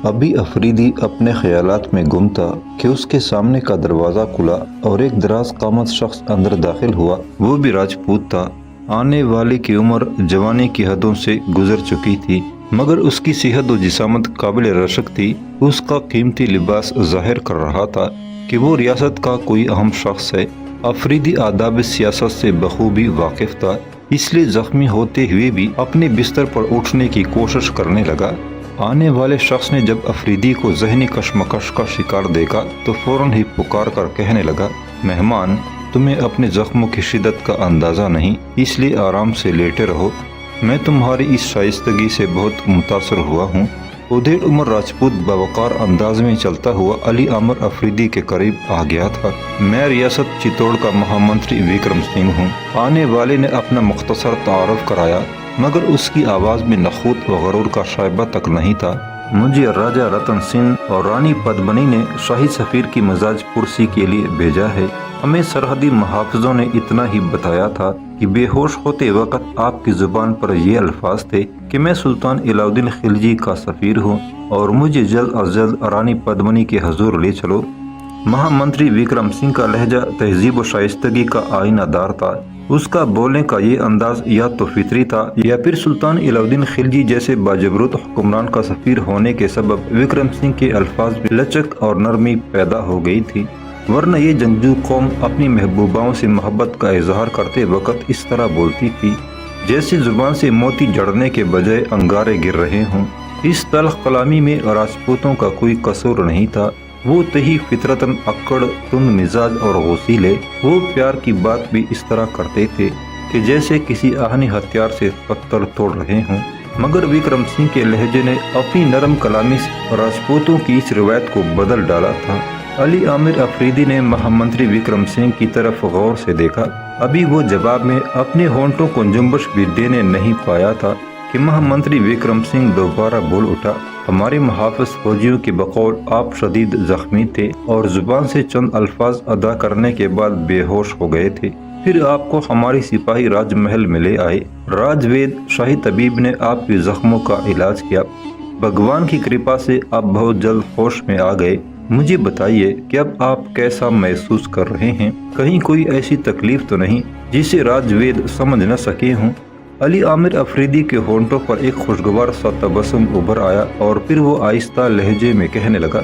अभी अफरीदी अपने ख्यालात में गुम था कि उसके सामने का दरवाज़ा खुला और एक दराज कामत शख्स अंदर दाखिल हुआ। वो भी राजपूत था। आने वाले की उम्र जवानी की हदों से गुजर चुकी थी, मगर उसकी सेहत और जिसामत काबिल रशक थी। उसका कीमती लिबास जाहिर कर रहा था कि वो रियासत का कोई अहम शख्स है। अफरीदी आदाब सियासत से बखूबी वाकिफ था, इसलिए जख्मी होते हुए भी अपने बिस्तर पर उठने की कोशिश करने लगा। आने वाले शख्स ने जब अफरीदी को जहनी कशमकश का शिकार देखा तो फौरन ही पुकार कर कहने लगा, मेहमान, तुम्हें अपने जख्मों की शिद्दत का अंदाज़ा नहीं, इसलिए आराम से लेटे रहो। मैं तुम्हारी इस शाइस्तगी से बहुत मुतासर हुआ हूँ। उधेड़ उमर राजपूत बवकार अंदाज में चलता हुआ अली आमिर अफरीदी के करीब आ गया था। मैं रियासत चित्तौड़ का महामंत्री विक्रम सिंह हूँ। आने वाले ने अपना मुख्तसर तारुफ कराया, मगर उसकी आवाज़ में नखूत व गरूर का शायबा तक नहीं था। मुझे राजा रतन सिंह और रानी पद्मनी ने शाही सफ़ीर की मजाज पुरसी के लिए भेजा है। हमें सरहदी मुहाफ़िज़ों ने इतना ही बताया था कि बेहोश होते वक्त आपकी ज़ुबान पर ये अल्फाज थे कि मैं सुल्तान अलाउद्दीन खिलजी का सफ़ीर हूँ और मुझे जल्द अज जल्द रानी पद्मनी के हजूर ले चलो। महामंत्री विक्रम सिंह का लहजा तहजीब व शाइस्तगी का आईनादार था। उसका बोलने का ये अंदाज या तो फितरी था या फिर सुल्तान अलाउद्दीन खिलजी जैसे बाजबरूत हुक्मरान का सफ़ीर होने के सबब विक्रम सिंह के अल्फाज में लचक और नरमी पैदा हो गई थी। वरना ये जंगजू कौम अपनी महबूबाओं से मोहब्बत का इजहार करते वक्त इस तरह बोलती थी जैसे जुबान से मोती जड़ने के बजाय अंगारे गिर रहे हों। इस तल्ख कलामी में राजपूतों का कोई कसूर नहीं था। वो तही फितरतन अक्कड़, तुंद मिजाज और गौसीले। वो प्यार की बात भी इस तरह करते थे कि जैसे किसी आहनी हथियार से पत्थर तोड़ रहे हों। मगर विक्रम सिंह के लहजे ने अपनी नरम कलामी से राजपूतों की इस रिवायत को बदल डाला था। अली आमिर अफरीदी ने महामंत्री विक्रम सिंह की तरफ गौर से देखा। अभी वो जवाब में अपने होंठों को जुम्बश भी देने नहीं पाया था कि महामंत्री विक्रम सिंह दोबारा बोल उठा, हमारे मुहाफ़िज़ फौजियों के बकौल आप शदीद जख्मी थे और जुबान से चंद अल्फाज अदा करने के बाद बेहोश हो गए थे। फिर आपको हमारी सिपाही राजमहल में ले आए। राजवेद शाही तबीब ने आपके जख्मों का इलाज किया। भगवान की कृपा से आप बहुत जल्द होश में आ गए। मुझे बताइए कि अब आप कैसा महसूस कर रहे हैं? कहीं कोई ऐसी तकलीफ तो नहीं जिसे राजवेद समझ न सके हों? अली आमिर अफरीदी के होंठों पर एक खुशगवार सा तबस्सुम उभर आया और फिर वो आहिस्ता लहजे में कहने लगा,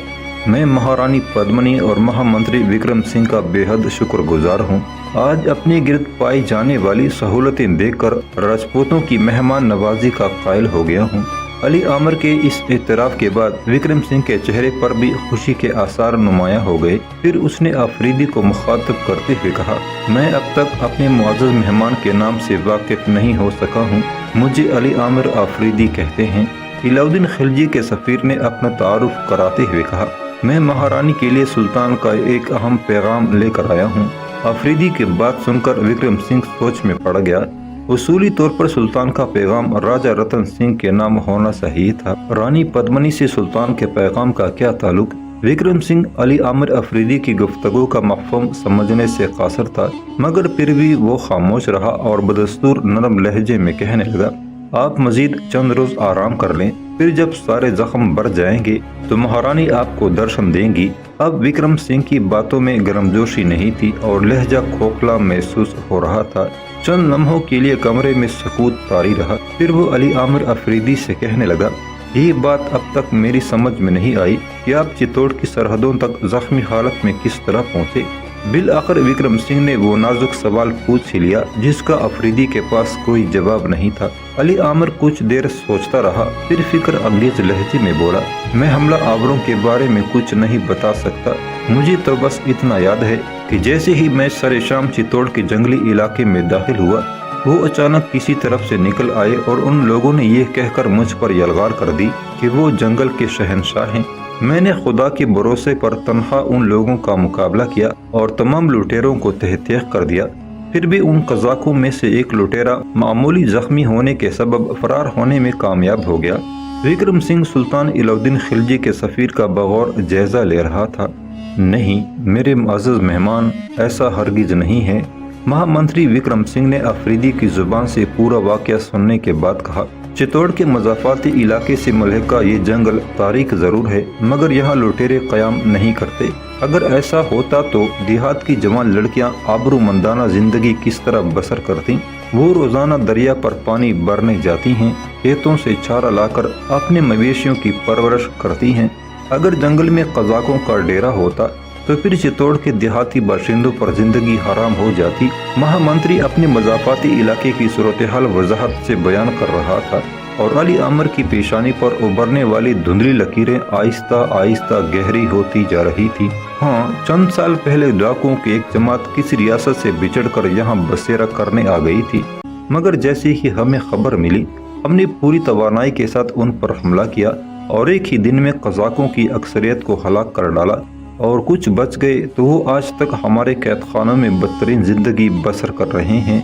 मैं महारानी पद्मनी और महामंत्री विक्रम सिंह का बेहद शुक्रगुजार हूँ। आज अपने गिरद पाई जाने वाली सहूलतें देखकर राजपूतों की मेहमान नवाजी का कायल हो गया हूँ। अली आमिर के इस एतराफ़ के बाद विक्रम सिंह के चेहरे पर भी खुशी के आसार नुमाया हो गए। फिर उसने अफरीदी को मुखातब करते हुए कहा, मैं अब तक अपने मुअज़्ज़ज़ मेहमान के नाम से वाकिफ नहीं हो सका हूँ। मुझे अली आमिर अफरीदी कहते हैं। अलाउद्दीन खिलजी के सफ़ीर ने अपना तारुफ कराते हुए कहा, मैं महारानी के लिए सुल्तान का एक अहम पैगाम लेकर आया हूँ। अफरीदी की बात सुनकर विक्रम सिंह सोच में पड़ गया। उसूली तौर पर सुल्तान का पैगाम राजा रतन सिंह के नाम होना सही था। रानी पद्मनी से सुल्तान के पैगाम का क्या ताल्लुक? विक्रम सिंह अली आमिर अफरीदी की गुफ्तगू का मफ़हूम समझने से कासर था, मगर फिर भी वो खामोश रहा और बदस्तूर नरम लहजे में कहने लगा, आप मजीद चंद रोज आराम कर लें, फिर जब सारे जख्म भर जाएंगे तो महारानी आपको दर्शन देंगी। अब विक्रम सिंह की बातों में गर्मजोशी नहीं थी और लहजा खोखला महसूस हो रहा था। चंद लम्हों के लिए कमरे में सकूत तारी रहा। फिर वो अली आमिर अफरीदी से कहने लगा, ये बात अब तक मेरी समझ में नहीं आई कि आप चित्तौड़ की सरहदों तक जख्मी हालत में किस तरह पहुँचे। बिल आखिर विक्रम सिंह ने वो नाजुक सवाल पूछ ही लिया जिसका अफरीदी के पास कोई जवाब नहीं था। अली आमिर कुछ देर सोचता रहा, फिर फिक्र अंगेज लहजे में बोला, मैं हमला आवरों के बारे में कुछ नहीं बता सकता। मुझे तो बस इतना याद है कि जैसे ही मैं सरे शाम चित्तौड़ के जंगली इलाके में दाखिल हुआ, वो अचानक किसी तरफ से निकल आए और उन लोगों ने ये कहकर मुझ पर यलगार कर दी कि वो जंगल के शहंशाह हैं। मैंने खुदा के भरोसे पर तन्हा उन लोगों का मुकाबला किया और तमाम लुटेरों को तहत कर दिया। फिर भी उन कज़ाकों में से एक लुटेरा मामूली जख्मी होने के सबब फरार होने में कामयाब हो गया। विक्रम सिंह सुल्तान अलाउद्दीन खिलजी के सफ़ीर का बगौर जायजा ले रहा था। नहीं मेरे मुअज़्ज़ज़ मेहमान, ऐसा हरगिज नहीं है। महामंत्री विक्रम सिंह ने अफरीदी की जुबान से पूरा वाक़या सुनने के बाद कहा, चित्तौड़ के मज़ाफ़ाती इलाके से मलहका ये जंगल तारीख ज़रूर है, मगर यहाँ लुटेरे क़याम नहीं करते। अगर ऐसा होता तो देहात की जवान लड़कियाँ आबरूमंदाना ज़िंदगी किस तरह बसर करती। वो रोज़ाना दरिया पर पानी भरने जाती हैं, खेतों से चारा लाकर अपने मवेशियों की परवरिश करती हैं। अगर जंगल में कज़ाकों का डेरा होता तो फिर चित्तौड़ के देहाती बाशिंदों पर जिंदगी हराम हो जाती। महामंत्री अपने मज़ाफ़ाती इलाके की सूरत हाल वजाहत से बयान कर रहा था और अली आमर की पेशानी पर उभरने वाली धुंधली लकीरें आहिस्ता आहिस्ता गहरी होती जा रही थी। हाँ, चंद साल पहले डाकुओं की एक जमात किसी रियासत से बिछड़कर यहाँ बसेरा करने आ गई थी, मगर जैसे ही हमें खबर मिली हमने पूरी तवानाई के साथ उन पर हमला किया और एक ही दिन में कज़ाकों की अक्सरियत को हलाक कर डाला। और कुछ बच गए तो वो आज तक हमारे कैद खानों में बदतरीन जिंदगी बसर कर रहे हैं।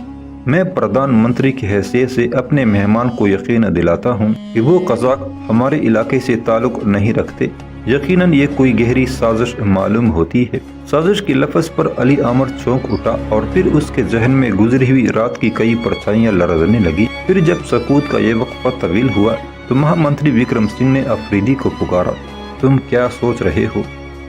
मैं प्रधानमंत्री की हैसियत से अपने मेहमान को यकीन दिलाता हूँ कि वो कज़ाक हमारे इलाके से ताल्लुक नहीं रखते। यकीनन ये कोई गहरी साजिश मालूम होती है। साजिश के लफ्ज़ पर अली आमर चौंक उठा और फिर उसके जहन में गुजरी हुई रात की कई परछाइयाँ लरजने लगी। फिर जब सकूत का ये वक्फा तवील हुआ तो महामंत्री विक्रम सिंह ने अफरीदी को पुकारा। तुम क्या सोच रहे हो?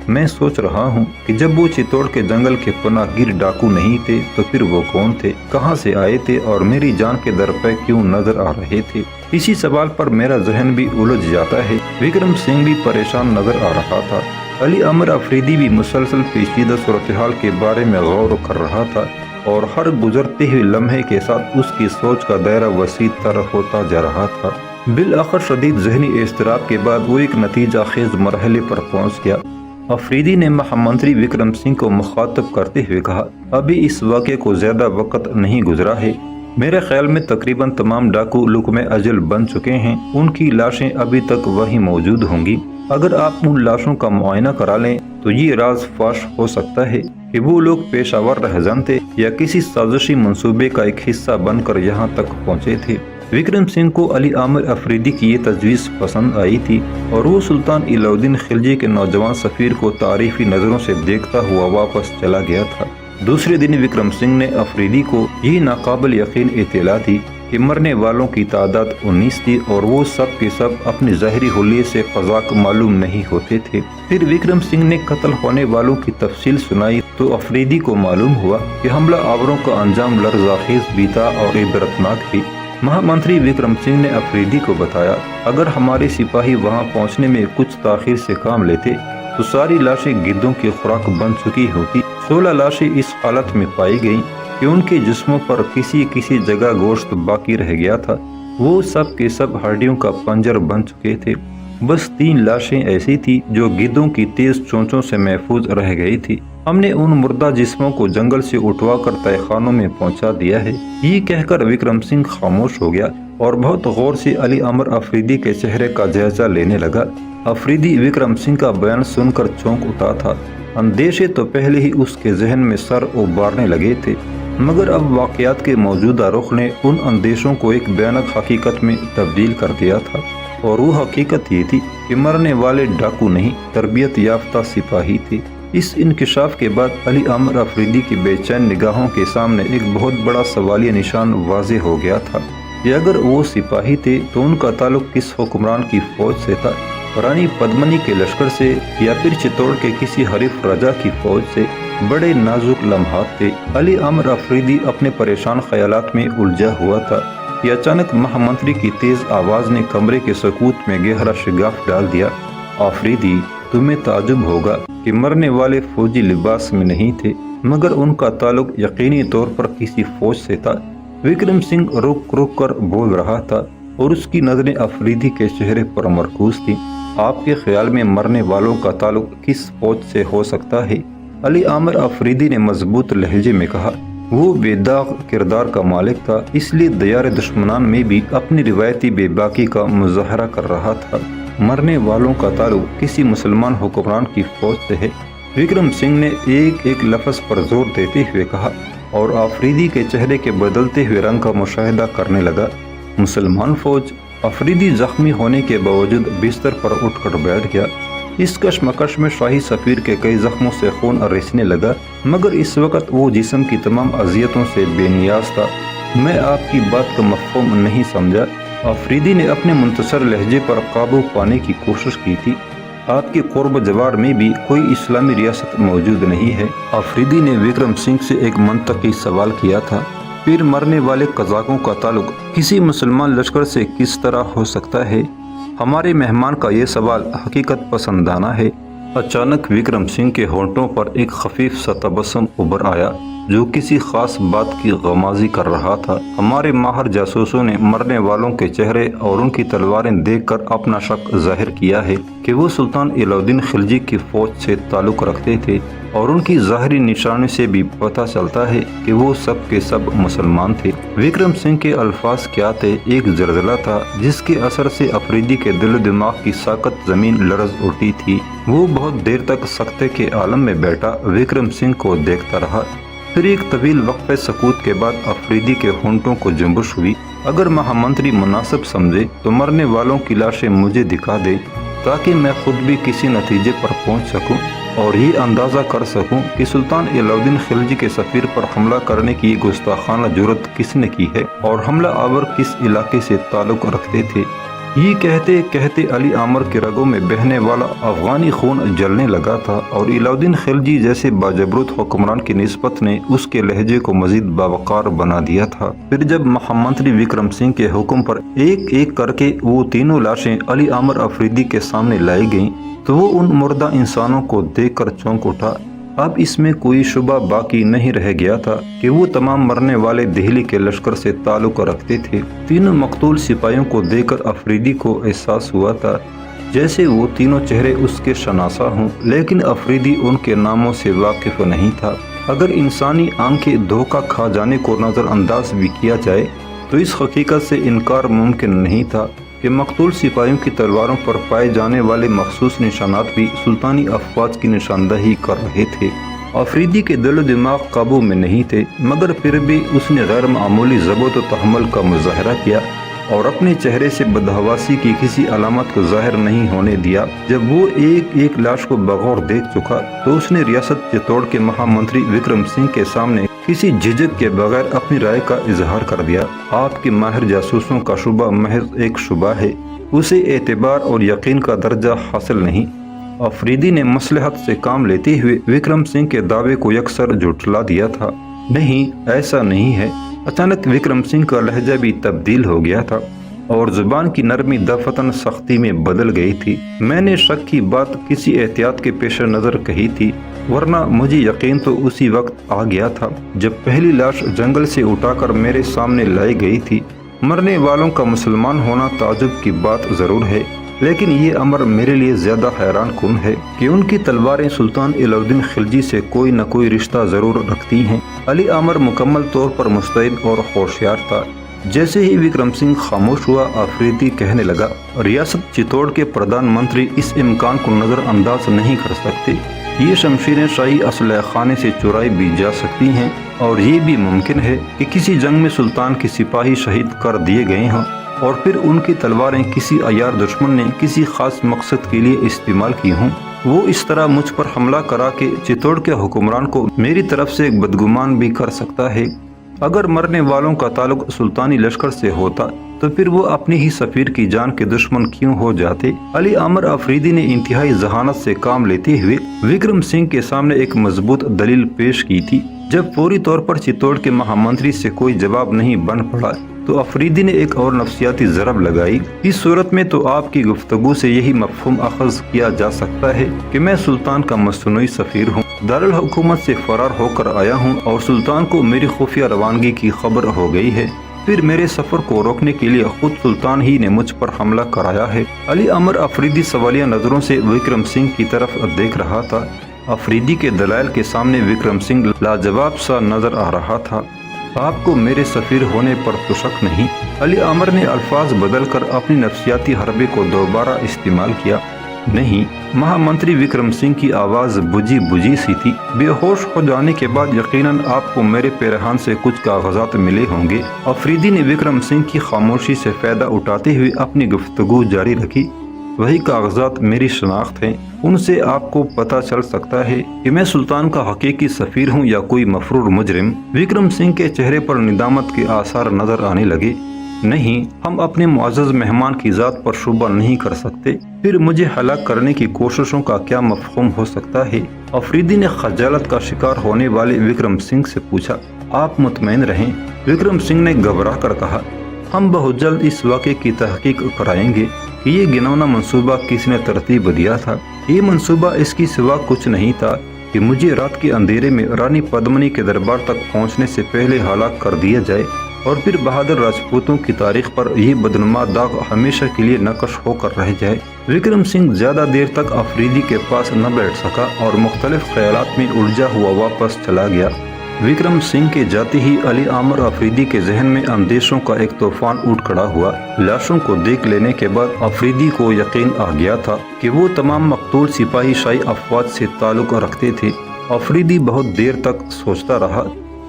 मैं सोच रहा हूँ कि जब वो चित्तौड़ के जंगल के पनाहगीर डाकू नहीं थे तो फिर वो कौन थे, कहाँ से आए थे और मेरी जान के दर पे क्यों नजर आ रहे थे। इसी सवाल पर मेरा जहन भी उलझ जाता है। विक्रम सिंह भी परेशान नजर आ रहा था। अली अमर अफरीदी भी मुसलसल पेचीदा सूरत हाल के बारे में गौर कर रहा था और हर गुजरते हुए लम्हे के साथ उसकी सोच का दायरा वसी तर होता जा रहा था। बिलआखिर शदीद जहनी इज़्तिराब के बाद वो एक नतीजा खेज मरहले पर पहुँच गया। अफरीदी ने महामंत्री विक्रम सिंह को मुखातब करते हुए कहा, अभी इस वाक़े को ज़्यादा वक्त नहीं गुजरा है। मेरे ख्याल में तकरीबन तमाम डाकू लुक़्मे अजल बन चुके हैं। उनकी लाशें अभी तक वहीं मौजूद होंगी। अगर आप उन लाशों का मुआयना करा लें तो ये राज फाश हो सकता है कि वो लोग पेशावर रहज़न थे या किसी साजिशी मंसूबे का एक हिस्सा बनकर यहाँ तक पहुँचे थे। विक्रम सिंह को अली आमर अफरीदी की ये तजवीज़ पसंद आई थी और वो सुल्तान इलाउद्दीन खिलजी के नौजवान सफ़ीर को तारीफ़ी नज़रों से देखता हुआ वापस चला गया था। दूसरे दिन विक्रम सिंह ने अफरीदी को ये नाकाबिल यकीन इत्तला दी कि मरने वालों की तादाद 19 थी और वो सब के सब अपनी ज़ाहिरी हुलिये से क़ज़ाक मालूम नहीं होते थे। फिर विक्रम सिंह ने कत्ल होने वालों की तफसील सुनाई तो अफरीदी को मालूम हुआ कि हमला आवरों का अंजाम लर्ज़ाखेज़ भी था और इबरतनाक भी। महामंत्री विक्रम सिंह ने अफरीदी को बताया, अगर हमारे सिपाही वहां पहुंचने में कुछ ताखीर से काम लेते तो सारी लाशें गिद्धों की खुराक बन चुकी होती। 16 लाशें इस हालत में पाई गईं कि उनके जिस्मों पर किसी किसी जगह गोश्त बाकी रह गया था। वो सब के सब हड्डियों का पंजर बन चुके थे। बस 3 लाशें ऐसी थी जो गिद्धों की तेज चोंचों से महफूज रह गई थी। हमने उन मुर्दा जिस्मों को जंगल से उठवाकर तहखानों में पहुंचा दिया है। ये कहकर विक्रम सिंह खामोश हो गया और बहुत गौर से अली अमर अफरीदी के चेहरे का जायजा लेने लगा। अफरीदी विक्रम सिंह का बयान सुनकर चौंक उठा था। अंदेशे तो पहले ही उसके जहन में सर उबारने लगे थे, मगर अब वाक़यात के मौजूदा रुख ने उन अंदेशों को एक भयानक हकीकत में तब्दील कर दिया था। और वो हकीकत ये थी कि मरने वाले डाकू नहीं, तरबियत याफ्ता सिपाही थे। इस इंकिशाफ के बाद अली अमर अफरीदी की बेचैन निगाहों के सामने एक बहुत बड़ा सवालिया निशान वाज़ेह हो गया था कि अगर वो सिपाही थे तो उनका ताल्लुक किस हुक्मरान की फौज से था, रानी पद्मनी के लश्कर से या फिर चित्तौड़ के किसी हरीफ राजा की फौज से। बड़े नाजुक लम्हात थे। अली अमर अफरीदी अपने परेशान ख्यालात में उलझा हुआ था कि अचानक महामंत्री की तेज आवाज़ ने कमरे के सकूत में गहरा शिगाफ डाल दिया। अफरीदी, तुम्हें ताजुब होगा कि मरने वाले फौजी लिबास में नहीं थे, मगर उनका ताल्लुक यकीनी तौर पर किसी फौज से था। विक्रम सिंह रुक रुक कर बोल रहा था और उसकी नजरें अफरीदी के चेहरे पर मरकूज थी। आपके ख्याल में मरने वालों का ताल्लुक किस फौज से हो सकता है? अली आमर अफरीदी ने मजबूत लहजे में कहा। वो बेदाग किरदार का मालिक था, इसलिए दयार दुश्मनान में भी अपनी रिवायती बेबाकी का मुजाहरा कर रहा था। मरने वालों का ताल्लुक किसी मुसलमान हुक्मरान की फौज से है। विक्रम सिंह ने एक एक लफ्ज़ पर जोर देते हुए कहा और अफरीदी के चेहरे के बदलते हुए रंग का मुशाहिदा करने लगा। मुसलमान फौज? अफरीदी जख्मी होने के बावजूद बिस्तर पर उठकर बैठ गया। इस कशमकश में शाही सफ़ीर के कई जख्मों से खून रिसने लगा, मगर इस वक्त वो जिस्म की तमाम अजियतों से बेनियाज था। मैं आपकी बात का मफ़हूम नहीं समझा। आफरीदी ने अपने मुंतसर लहजे पर काबू पाने की कोशिश की थी। आपके कुर्ब जवार में भी कोई इस्लामी रियासत मौजूद नहीं है। आफरीदी ने विक्रम सिंह से एक मंतकी सवाल किया था, फिर मरने वाले कज़ाकों का ताल्लुक किसी मुसलमान लश्कर से किस तरह हो सकता है? हमारे मेहमान का ये सवाल हकीकत पसंदाना है। अचानक विक्रम सिंह के होंठों पर एक खफीफ सा तबस्सुम उभर आया जो किसी खास बात की गमाजी कर रहा था। हमारे माहिर जासूसों ने मरने वालों के चेहरे और उनकी तलवारें देखकर अपना शक जाहिर किया है कि वो सुल्तान अलाउद्दीन खिलजी की फौज से ताल्लुक रखते थे, और उनकी ज़ाहिरी निशानी से भी पता चलता है कि वो सब के सब मुसलमान थे। विक्रम सिंह के अल्फाज क्या थे? एक जलजला था जिसके असर से अफरीदी के दिल दिमाग की साकत जमीन लरज उठी थी। वो बहुत देर तक सख्ते के आलम में बैठा विक्रम सिंह को देखता रहा। फिर एक तवील वक्फे सकूत के बाद अफरीदी के होंठों को जुम्बश हुई। अगर महामंत्री मुनासिब समझे तो मरने वालों की लाशें मुझे दिखा दे, ताकि मैं खुद भी किसी नतीजे पर पहुंच सकूं और ये अंदाज़ा कर सकूं कि सुल्तान अलाउद्दीन खिलजी के सफ़ीर पर हमला करने की गुस्ताखाना जुर्रत किसने की है और हमला आवर किस इलाके से ताल्लुक़ रखते थे। ये कहते कहते अली आमर के रगों में बहने वाला अफगानी खून जलने लगा था, और अलाउद्दीन खिलजी जैसे बाजबरूत हुक्मरान की निस्बत ने उसके लहजे को मजीद बावकार बना दिया था। फिर जब महामंत्री विक्रम सिंह के हुक्म पर एक एक करके वो तीनों लाशें अली आमर अफरीदी के सामने लाई गईं, तो वो उन मुर्दा इंसानों को देखकर चौंक उठा। अब इसमें कोई शुबा बाकी नहीं रह गया था कि वो तमाम मरने वाले दिल्ली के लश्कर से ताल्लुक़ रखते थे। तीनों मकतूल सिपाहियों को देखकर अफरीदी को एहसास हुआ था जैसे वो तीनों चेहरे उसके शनासा हों, लेकिन अफरीदी उनके नामों से वाकिफ नहीं था। अगर इंसानी आंखें धोखा खा जाने को नज़रअंदाज भी किया जाए तो इस हकीकत से इनकार मुमकिन नहीं था कि मकतूल सिपाहियों की तलवारों पर पाए जाने वाले मखसूस निशानात भी सुल्तानी अफवाज की निशानदही कर रहे थे। अफरीदी के दिल दिमाग काबू में नहीं थे, मगर फिर भी उसने गैर मामूली ज़बत व तहम्मुल का मुजाहरा किया और अपने चेहरे से बदहवासी की किसी अलामत को जाहिर नहीं होने दिया। जब वो एक एक लाश को बगौर देख चुका तो उसने रियासत चित्तौड़ के महामंत्री विक्रम सिंह के सामने किसी झिझक के बगैर अपनी राय का इजहार कर दिया। आपके माहिर जासूसों का शुबा महज एक शुबा है, उसे एतबार और यकीन का दर्जा हासिल नहीं। अफरीदी ने मसलहत से काम लेते हुए विक्रम सिंह के दावे को यकसर झुठला दिया था। नहीं, ऐसा नहीं है। अचानक विक्रम सिंह का लहजा भी तब्दील हो गया था और जुबान की नरमी दफतन सख्ती में बदल गई थी। मैंने शक की बात किसी एहतियात के पेश नज़र कही थी, वरना मुझे यकीन तो उसी वक्त आ गया था जब पहली लाश जंगल से उठाकर मेरे सामने लाई गई थी। मरने वालों का मुसलमान होना ताजुब की बात ज़रूर है, लेकिन ये अमर मेरे लिए ज़्यादा हैरान कुन है कि उनकी तलवारें सुल्तान अलाउद्दीन खिलजी से कोई न कोई रिश्ता ज़रूर रखती हैं। अली आमर मुकम्मल तौर पर मुस्तैद और होशियार था। जैसे ही विक्रम सिंह खामोश हुआ, अफरीदी कहने लगा, रियासत चित्तौड़ के प्रधानमंत्री इस इम्कान को नज़रअंदाज नहीं कर सकते। ये शमशीरें शाही असलह खाने से चुराई भी जा सकती हैं, और ये भी मुमकिन है कि किसी जंग में सुल्तान के सिपाही शहीद कर दिए गए हों और फिर उनकी तलवारें किसी अयार दुश्मन ने किसी खास मकसद के लिए इस्तेमाल की हों। वो इस तरह मुझ पर हमला करा के चित्तौड़ के हुक्मरान को मेरी तरफ से एक बदगुमान भी कर सकता है। अगर मरने वालों का ताल्लुक सुल्तानी लश्कर से होता तो फिर वो अपनी ही सफीर की जान के दुश्मन क्यों हो जाते। अली आमर अफरीदी ने इंतहाई जहानत से काम लेते हुए विक्रम सिंह के सामने एक मजबूत दलील पेश की थी। जब फौरी तौर पर चित्तौड़ के महामंत्री से कोई जवाब नहीं बन पड़ा तो अफरीदी ने एक और नफ्सियाती ज़रब लगाई। इस सूरत में तो आपकी गुफ्तगू से यही मफ़हूम अखज़ किया जा सकता है कि मैं सुल्तान का मसनूई सफ़ीर हूँ, दारुल हुकूमत से फरार होकर आया हूँ और सुल्तान को मेरी खुफिया रवानगी की खबर हो गई है। फिर मेरे सफ़र को रोकने के लिए खुद सुल्तान ही ने मुझ पर हमला कराया है। अली अमर अफरीदी सवालिया नज़रों से विक्रम सिंह की तरफ देख रहा था। अफरीदी के दलाइल के सामने विक्रम सिंह लाजवाब सा नजर आ रहा था। आपको मेरे सफ़ीर होने पर तो शक नहीं। अली आमर ने अल्फाज बदल कर अपनी नफ्सियाती हरबे को दोबारा इस्तेमाल किया। नहीं, महामंत्री विक्रम सिंह की आवाज़ बुझी बुझी सी थी। बेहोश हो जाने के बाद यकीनन आपको मेरे पैरहान से कुछ कागजात मिले होंगे। अफरीदी ने विक्रम सिंह की खामोशी से फ़ायदा उठाते हुए अपनी गुफ्तगू जारी रखी। वही कागजात मेरी शनाख्त हैं, उनसे आपको पता चल सकता है कि मैं सुल्तान का हकीकी सफ़ीर हूँ या कोई मफरूर मुजरिम। विक्रम सिंह के चेहरे पर निदामत के आसार नजर आने लगे। نہیں، ہم اپنے معزز مہمان کی ذات پر شبہ نہیں کر سکتے، پھر مجھے ہلاک کرنے کی کوششوں کا کیا مفہوم ہو سکتا ہے؟ افریدی نے خجالت کا شکار ہونے والے وکرم سنگھ سے پوچھا۔ آپ مطمئن رہیں، وکرم سنگھ نے گھبرا کر کہا، ہم بہت جلد اس واقعے کی تحقیق کرائیں گے کہ یہ گھناؤنا منصوبہ کس نے ترتیب دیا تھا۔ یہ منصوبہ اس کی سوا کچھ نہیں تھا کہ مجھے رات کے اندھیرے میں رانی پدمنی کے دربار تک پہنچنے سے پہلے ہلاک کر دیا جائے، اور پھر بہادر راجپوتوں کی تاریخ پر یہ بدنما داغ ہمیشہ کے لیے نقش ہو کر رہ جائے۔ وکرم سنگھ زیادہ دیر تک افریدی کے پاس نہ بیٹھ سکا اور مختلف خیالات میں الجھا ہوا واپس چلا گیا۔ وکرم سنگھ کے جاتے ہی علی عامر افریدی کے ذہن میں اندیشوں کا ایک طوفان اٹھ کھڑا ہوا۔ لاشوں کو دیکھ لینے کے بعد افریدی کو یقین آ گیا تھا کہ وہ تمام مقتول سپاہی شاہی افواج سے تعلق رکھتے تھے۔ افریدی بہت دیر تک سوچتا رہا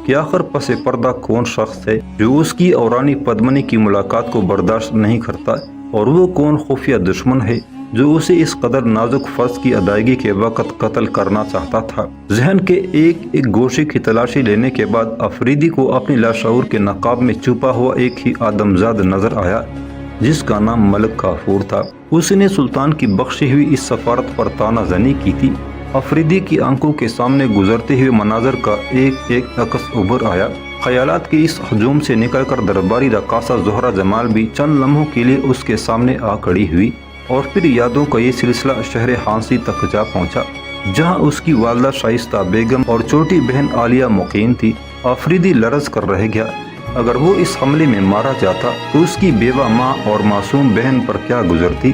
کہ آخر پس پردہ کون شخص ہے جو اس کی اور رانی پدمنی کی ملاقات کو برداشت نہیں کرتا، اور وہ کون خفیہ دشمن ہے جو اسے اس قدر نازک فرض کی ادائیگی کے وقت قتل کرنا چاہتا تھا۔ ذہن کے ایک گوشے کی تلاشی لینے کے بعد افریدی کو اپنی لاشعور کے نقاب میں چھپا ہوا ایک ہی آدمزاد نظر آیا جس کا نام ملک کافور تھا۔ اس نے سلطان کی بخشی ہوئی اس سفارت پر تانا زنی کی تھی۔ افریدی کی آنکھوں کے سامنے گزرتے ہوئے مناظر کا ایک عکس ابھر آیا۔ خیالات کے اس ہجوم سے نکل کر درباری رقاصہ زہرہ جمال بھی چند لمحوں کے لیے اس کے سامنے آ کھڑی ہوئی، اور پھر یادوں کا یہ سلسلہ شہر ہانسی تک جا پہنچا جہاں اس کی والدہ شائستہ بیگم اور چھوٹی بہن عالیہ مقیم تھی۔ افریدی لرز کر رہ گیا۔ اگر وہ اس حملے میں مارا جاتا تو اس کی بیوہ ماں اور معصوم بہن پر کیا گزرتی؟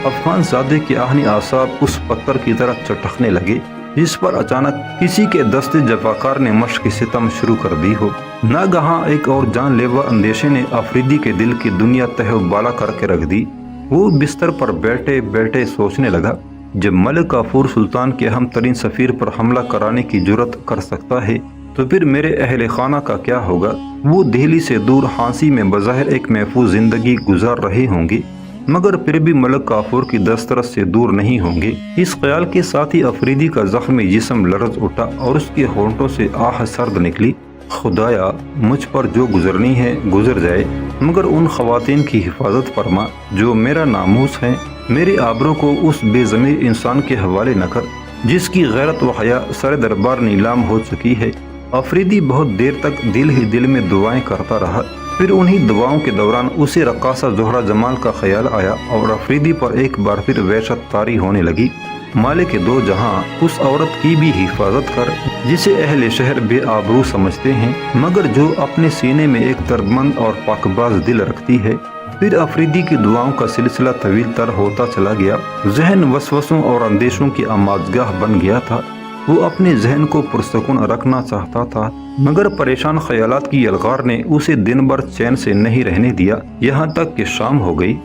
افغان زادے کے آہنی اعصاب اس پتھر کی طرح چٹکنے لگے جس پر اچانک کسی کے دست جفاکار نے مشق ستم شروع کر دی ہو۔ ناگہاں ایک اور جان لیوا اندیشے نے افریدی کے دل کی دنیا تہو بالا کر کے رکھ دی۔ وہ بستر پر بیٹھے بیٹھے سوچنے لگا، جب ملک کافور سلطان کے اہم ترین سفیر پر حملہ کرانے کی جرات کر سکتا ہے تو پھر میرے اہل خانہ کا کیا ہوگا؟ وہ دہلی سے دور ہانسی میں بظاہر ایک محفوظ زندگی گزار رہے ہوں گے، مگر پھر بھی ملک کافور کی دسترس سے دور نہیں ہوں گے۔ اس خیال کے ساتھ ہی افریدی کا زخمی جسم لرز اٹھا اور اس کے ہونٹوں سے آہ سرد نکلی۔ خدایا، مجھ پر جو گزرنی ہے گزر جائے، مگر ان خواتین کی حفاظت فرما جو میرا ناموس ہیں۔ میرے آبرو کو اس بے ضمیر انسان کے حوالے نہ کر جس کی غیرت و حیا سر دربار نیلام ہو چکی ہے۔ افریدی بہت دیر تک دل ہی دل میں دعائیں کرتا رہا۔ پھر انہی دعاؤں کے دوران اسے رقاصہ زہرہ جمال کا خیال آیا اور افریدی پر ایک بار پھر وحشت طاری ہونے لگی۔ مالک دو جہاں اس عورت کی بھی حفاظت کر جسے اہل شہر بے آبرو سمجھتے ہیں، مگر جو اپنے سینے میں ایک دردمند اور پاکباز دل رکھتی ہے۔ پھر افریدی کی دعاؤں کا سلسلہ طویل تر ہوتا چلا گیا۔ ذہن وسوسوں اور اندیشوں کی آماجگاہ بن گیا تھا۔ وہ اپنے ذہن کو پرسکون رکھنا چاہتا تھا، مگر پریشان خیالات کی یلغار نے اسے دن بھر چین سے نہیں رہنے دیا۔ یہاں تک کہ شام ہو گئی